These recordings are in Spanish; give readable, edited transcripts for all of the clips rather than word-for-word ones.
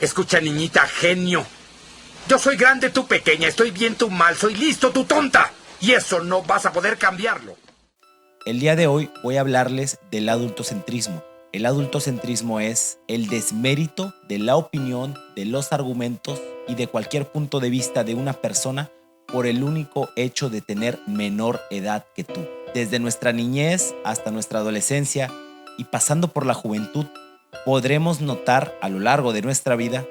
Escucha, niñita, genio. Yo soy grande, tú pequeña. Estoy bien, tú mal. Soy listo, tú tonta. Y eso no vas a poder cambiarlo. El día de hoy voy a hablarles del adultocentrismo. El adultocentrismo es el desmérito de la opinión, de los argumentos y de cualquier punto de vista de una persona por el único hecho de tener menor edad que tú. Desde nuestra niñez hasta nuestra adolescencia y pasando por la juventud, podremos notar a lo largo de nuestra vida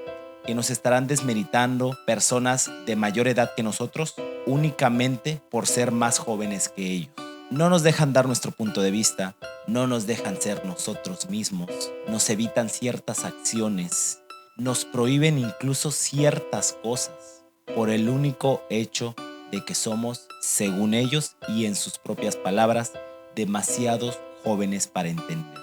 que nos estarán desmeritando personas de mayor edad que nosotros únicamente por ser más jóvenes que ellos. No nos dejan dar nuestro punto de vista, no nos dejan ser nosotros mismos, nos evitan ciertas acciones, nos prohíben incluso ciertas cosas por el único hecho de que somos, según ellos y en sus propias palabras, demasiados jóvenes para entender.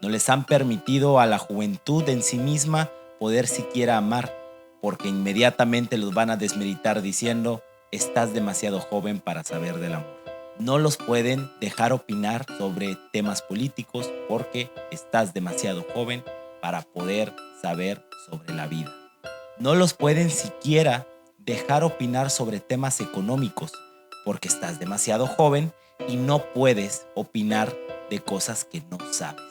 No les han permitido a la juventud en sí misma poder siquiera amar, porque inmediatamente los van a desmeritar diciendo: estás demasiado joven para saber del amor. No los pueden dejar opinar sobre temas políticos porque estás demasiado joven para poder saber sobre la vida. No los pueden siquiera dejar opinar sobre temas económicos porque estás demasiado joven y no puedes opinar de cosas que no sabes.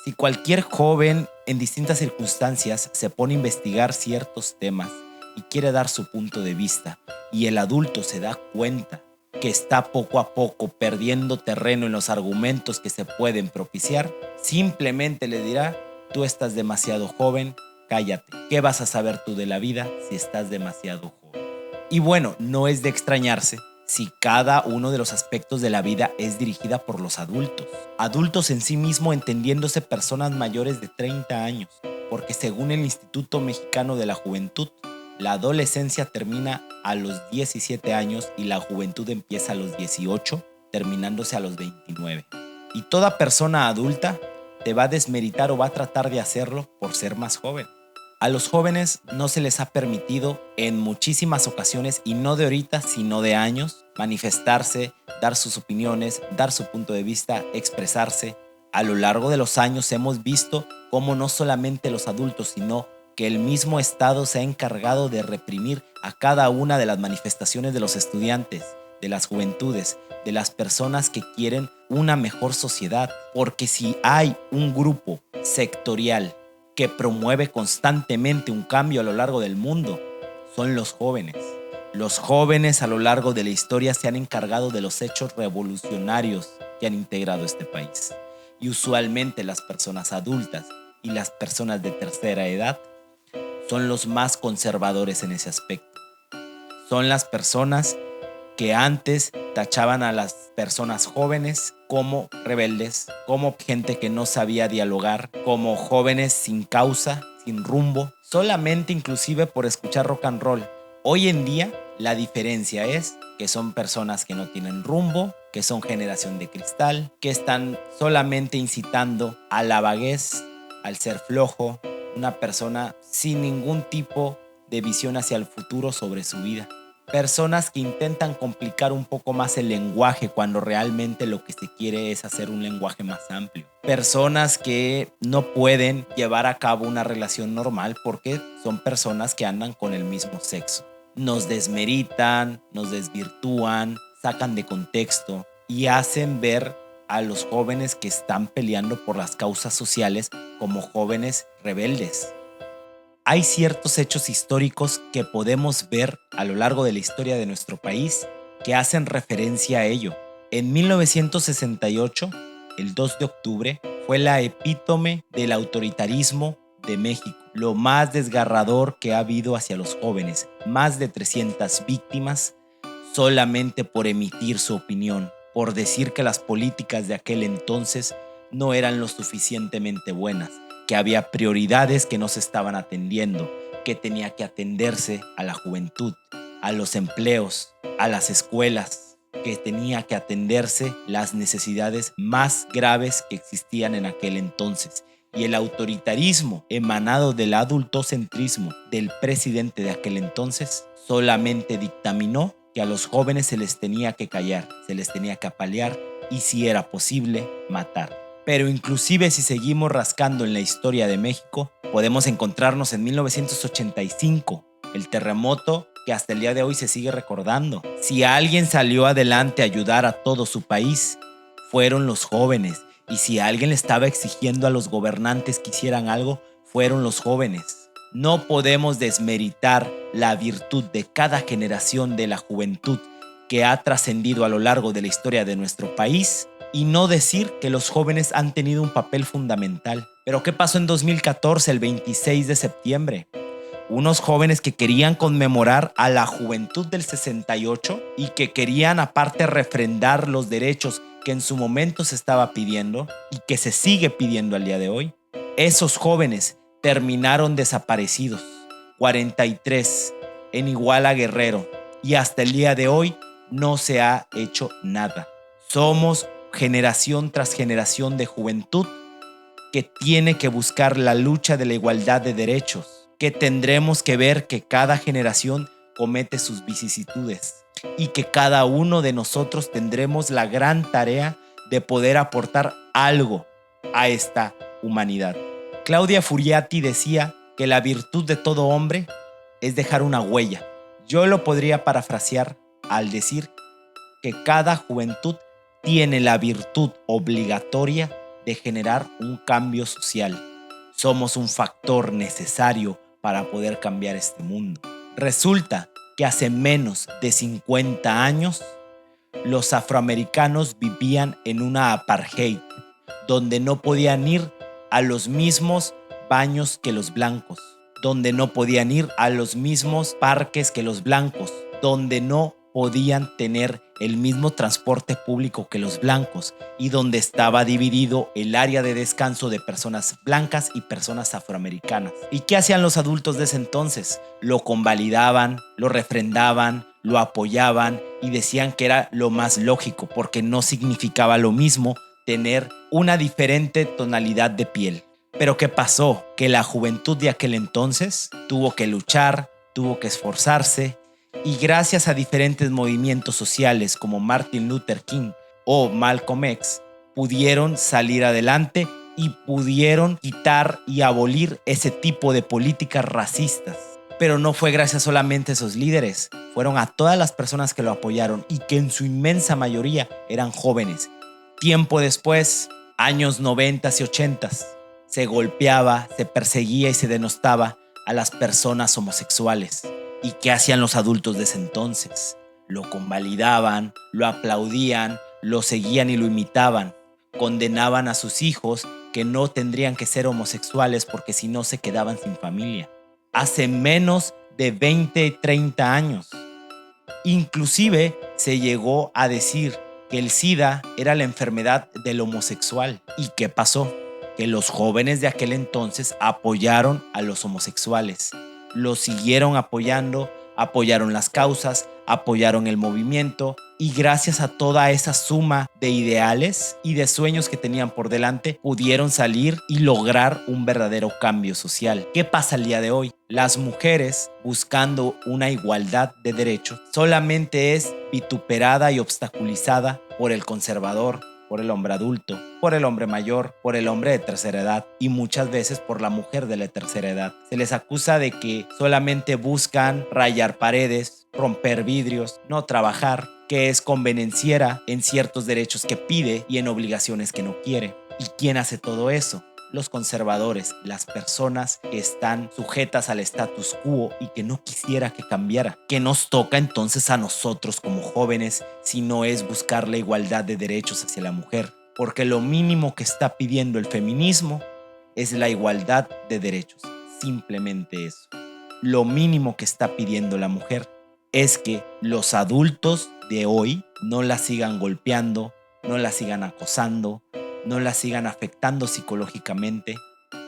Si cualquier joven en distintas circunstancias se pone a investigar ciertos temas y quiere dar su punto de vista y el adulto se da cuenta que está poco a poco perdiendo terreno en los argumentos que se pueden propiciar, simplemente le dirá: tú estás demasiado joven, cállate. ¿Qué vas a saber tú de la vida si estás demasiado joven? Y bueno, no es de extrañarse si cada uno de los aspectos de la vida es dirigida por los adultos. Adultos en sí mismo entendiéndose personas mayores de 30 años, porque según el Instituto Mexicano de la Juventud, la adolescencia termina a los 17 años y la juventud empieza a los 18, terminándose a los 29. Y toda persona adulta te va a desmeritar o va a tratar de hacerlo por ser más joven. A los jóvenes no se les ha permitido en muchísimas ocasiones, y no de ahorita, sino de años, manifestarse, dar sus opiniones, dar su punto de vista, expresarse. A lo largo de los años hemos visto cómo no solamente los adultos, sino que el mismo Estado se ha encargado de reprimir a cada una de las manifestaciones de los estudiantes, de las juventudes, de las personas que quieren una mejor sociedad. Porque si hay un grupo sectorial que promueve constantemente un cambio a lo largo del mundo, son los jóvenes. Los jóvenes a lo largo de la historia se han encargado de los hechos revolucionarios que han integrado este país. Y usualmente las personas adultas y las personas de tercera edad son los más conservadores en ese aspecto. Son las personas que antes tachaban a las personas jóvenes como rebeldes, como gente que no sabía dialogar, como jóvenes sin causa, sin rumbo, solamente inclusive por escuchar rock and roll. Hoy en día la diferencia es que son personas que no tienen rumbo, que son generación de cristal, que están solamente incitando a la vaguez, al ser flojo, una persona sin ningún tipo de visión hacia el futuro sobre su vida. Personas que intentan complicar un poco más el lenguaje cuando realmente lo que se quiere es hacer un lenguaje más amplio. Personas que no pueden llevar a cabo una relación normal porque son personas que andan con el mismo sexo. Nos desmeritan, nos desvirtúan, sacan de contexto y hacen ver a los jóvenes que están peleando por las causas sociales como jóvenes rebeldes. Hay ciertos hechos históricos que podemos ver a lo largo de la historia de nuestro país que hacen referencia a ello. En 1968, el 2 de octubre, fue la epítome del autoritarismo de México, lo más desgarrador que ha habido hacia los jóvenes. Más de 300 víctimas solamente por emitir su opinión, por decir que las políticas de aquel entonces no eran lo suficientemente buenas, que había prioridades que no se estaban atendiendo, que tenía que atenderse a la juventud, a los empleos, a las escuelas, que tenía que atenderse las necesidades más graves que existían en aquel entonces. Y el autoritarismo emanado del adultocentrismo del presidente de aquel entonces solamente dictaminó que a los jóvenes se les tenía que callar, se les tenía que apalear y, si era posible, matar. Pero inclusive si seguimos rascando en la historia de México, podemos encontrarnos en 1985, el terremoto que hasta el día de hoy se sigue recordando. Si alguien salió adelante a ayudar a todo su país, fueron los jóvenes. Y si alguien le estaba exigiendo a los gobernantes que hicieran algo, fueron los jóvenes. No podemos desmeritar la virtud de cada generación de la juventud que ha trascendido a lo largo de la historia de nuestro país y no decir que los jóvenes han tenido un papel fundamental. Pero ¿qué pasó en 2014, el 26 de septiembre? Unos jóvenes que querían conmemorar a la juventud del 68 y que querían aparte refrendar los derechos que en su momento se estaba pidiendo y que se sigue pidiendo al día de hoy. Esos jóvenes terminaron desaparecidos, 43 en Iguala Guerrero, y hasta el día de hoy no se ha hecho nada. Somos generación tras generación de juventud que tiene que buscar la lucha de la igualdad de derechos, que tendremos que ver que cada generación comete sus vicisitudes y que cada uno de nosotros tendremos la gran tarea de poder aportar algo a esta humanidad. Claudia Furiati decía que la virtud de todo hombre es dejar una huella. Yo lo podría parafrasear al decir que cada juventud tiene la virtud obligatoria de generar un cambio social. Somos un factor necesario para poder cambiar este mundo. Resulta que hace menos de 50 años los afroamericanos vivían en una apartheid, donde no podían ir a los mismos baños que los blancos, donde no podían ir a los mismos parques que los blancos, donde no podían tener el mismo transporte público que los blancos y donde estaba dividido el área de descanso de personas blancas y personas afroamericanas. ¿Y qué hacían los adultos de ese entonces? Lo convalidaban, lo refrendaban, lo apoyaban y decían que era lo más lógico porque no significaba lo mismo tener una diferente tonalidad de piel. Pero ¿qué pasó? Que la juventud de aquel entonces tuvo que luchar, tuvo que esforzarse y gracias a diferentes movimientos sociales como Martin Luther King o Malcolm X pudieron salir adelante y pudieron quitar y abolir ese tipo de políticas racistas. Pero no fue gracias solamente a esos líderes, fueron a todas las personas que lo apoyaron y que en su inmensa mayoría eran jóvenes. Tiempo después, años 90 y 80, se golpeaba, se perseguía y se denostaba a las personas homosexuales. ¿Y qué hacían los adultos de ese entonces? Lo convalidaban, lo aplaudían, lo seguían y lo imitaban. Condenaban a sus hijos que no tendrían que ser homosexuales porque si no se quedaban sin familia. Hace menos de 20, 30 años. Inclusive se llegó a decir que el SIDA era la enfermedad del homosexual. ¿Y qué pasó? Que los jóvenes de aquel entonces apoyaron a los homosexuales. Los siguieron apoyando, apoyaron las causas, apoyaron el movimiento y gracias a toda esa suma de ideales y de sueños que tenían por delante, pudieron salir y lograr un verdadero cambio social. ¿Qué pasa el día de hoy? Las mujeres, buscando una igualdad de derechos, solamente es vituperada y obstaculizada por el conservador, por el hombre adulto, por el hombre mayor, por el hombre de tercera edad y muchas veces por la mujer de la tercera edad. Se les acusa de que solamente buscan rayar paredes, romper vidrios, no trabajar, que es convenenciera en ciertos derechos que pide y en obligaciones que no quiere. ¿Y quién hace todo eso? Los conservadores, las personas que están sujetas al status quo y que no quisiera que cambiara. ¿Qué nos toca entonces a nosotros como jóvenes si no es buscar la igualdad de derechos hacia la mujer? Porque lo mínimo que está pidiendo el feminismo es la igualdad de derechos. Simplemente eso. Lo mínimo que está pidiendo la mujer es que los adultos de hoy no la sigan golpeando, no la sigan acosando, no la sigan afectando psicológicamente.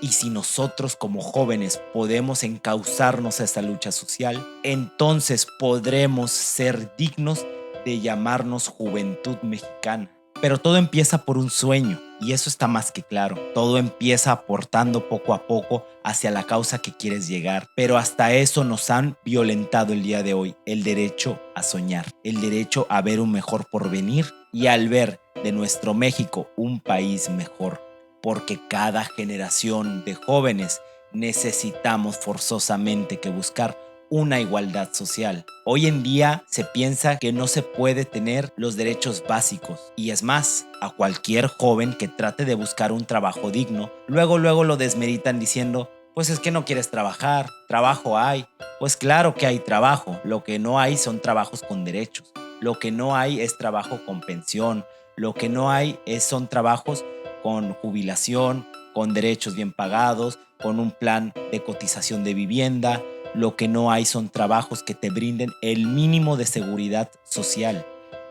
Y si nosotros como jóvenes podemos encauzarnos a esta lucha social, entonces podremos ser dignos de llamarnos juventud mexicana. Pero todo empieza por un sueño y eso está más que claro. Todo empieza aportando poco a poco hacia la causa que quieres llegar. Pero hasta eso nos han violentado el día de hoy. El derecho a soñar, el derecho a ver un mejor porvenir y al ver de nuestro México un país mejor. porque cada generación de jóvenes necesitamos forzosamente que buscar una igualdad social. Hoy en día se piensa que no se puede tener los derechos básicos, y es más, a cualquier joven que trate de buscar un trabajo digno, luego lo desmeritan diciendo: pues es que no quieres trabajar, trabajo hay. Pues claro que hay trabajo, lo que no hay son trabajos con derechos, lo que no hay es trabajo con pensión, lo que no hay son trabajos con jubilación, con derechos bien pagados, con un plan de cotización de vivienda. Lo que no hay son trabajos que te brinden el mínimo de seguridad social,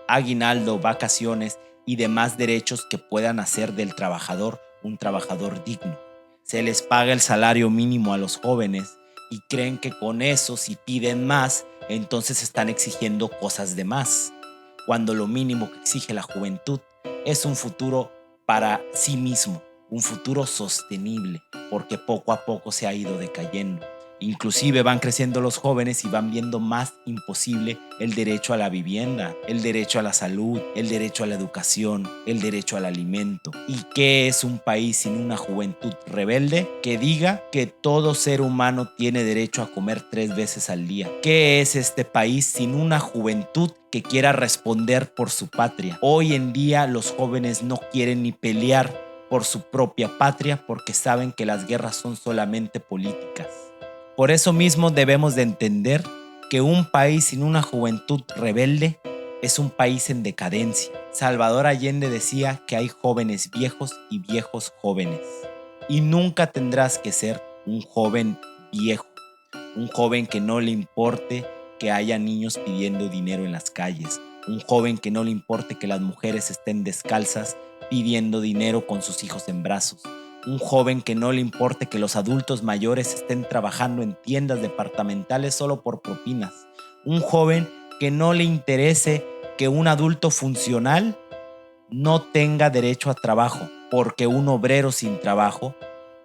aguinaldo, vacaciones y demás derechos que puedan hacer del trabajador un trabajador digno. Se les paga el salario mínimo a los jóvenes y creen que con eso, si piden más, entonces están exigiendo cosas de más, cuando lo mínimo que exige la juventud es un futuro para sí mismo, un futuro sostenible, porque poco a poco se ha ido decayendo. Inclusive van creciendo los jóvenes y van viendo más imposible el derecho a la vivienda, el derecho a la salud, el derecho a la educación, el derecho al alimento. ¿Y qué es un país sin una juventud rebelde que diga que todo ser humano tiene derecho a comer 3 veces al día? ¿Qué es este país sin una juventud que quiera responder por su patria? Hoy en día los jóvenes no quieren ni pelear por su propia patria porque saben que las guerras son solamente políticas. Por eso mismo debemos de entender que un país sin una juventud rebelde es un país en decadencia. Salvador Allende decía que hay jóvenes viejos y viejos jóvenes. Y nunca tendrás que ser un joven viejo, un joven que no le importe que haya niños pidiendo dinero en las calles, un joven que no le importe que las mujeres estén descalzas pidiendo dinero con sus hijos en brazos. Un joven que no le importe que los adultos mayores estén trabajando en tiendas departamentales solo por propinas. Un joven que no le interese que un adulto funcional no tenga derecho a trabajo, porque un obrero sin trabajo,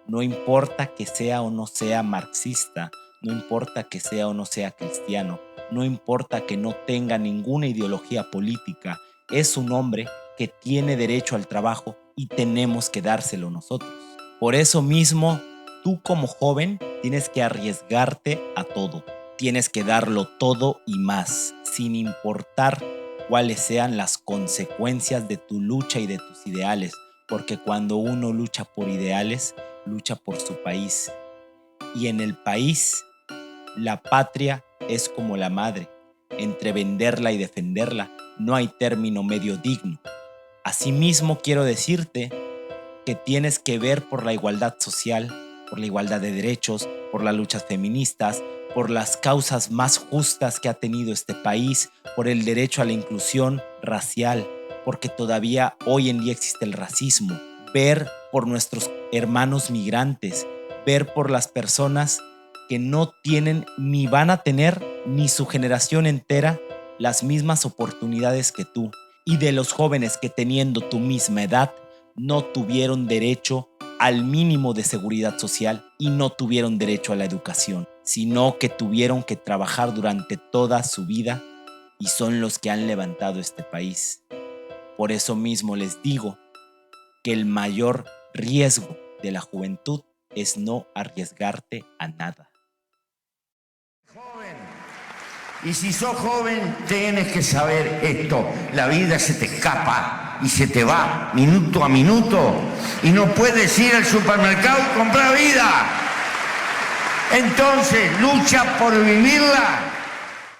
no importa que sea o no sea marxista, no importa que sea o no sea cristiano, no importa que no tenga ninguna ideología política, es un hombre que tiene derecho al trabajo y tenemos que dárselo nosotros. Por eso mismo, tú como joven tienes que arriesgarte a todo. Tienes que darlo todo y más, sin importar cuáles sean las consecuencias de tu lucha y de tus ideales. Porque cuando uno lucha por ideales, lucha por su país. Y en el país, la patria es como la madre. Entre venderla y defenderla, no hay término medio digno. Asimismo, quiero decirte que tienes que ver por la igualdad social, por la igualdad de derechos, por las luchas feministas, por las causas más justas que ha tenido este país, por el derecho a la inclusión racial, porque todavía hoy en día existe el racismo. Ver por nuestros hermanos migrantes, ver por las personas que no tienen ni van a tener ni su generación entera las mismas oportunidades que tú, y de los jóvenes que teniendo tu misma edad no tuvieron derecho al mínimo de seguridad social y no tuvieron derecho a la educación, sino que tuvieron que trabajar durante toda su vida y son los que han levantado este país. Por eso mismo les digo que el mayor riesgo de la juventud es no arriesgarte a nada. Y si sos joven, tienes que saber esto. La vida se te escapa y se te va minuto a minuto. Y no puedes ir al supermercado y comprar vida. Entonces, lucha por vivirla.